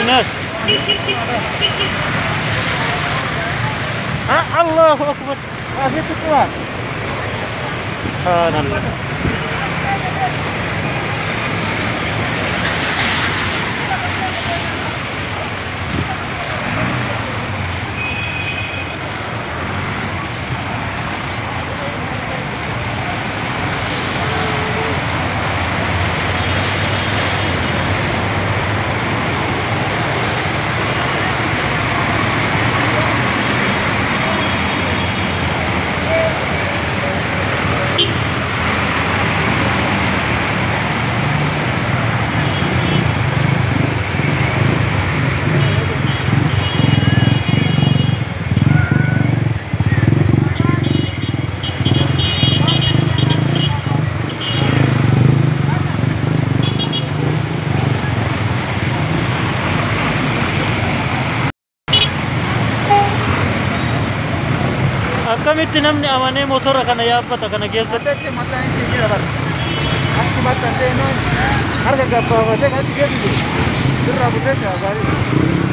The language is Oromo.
ناس. الله أكبر. هذه تطوار. سبحان الله. Akkamitti namni amanee motora kana yaabbata kana keessatti? Adatti mataan isii jira bara. Akki battan seenaan harka gabbaafatee kan itti geessu jiru. Dirraa buteetti haa gaarii.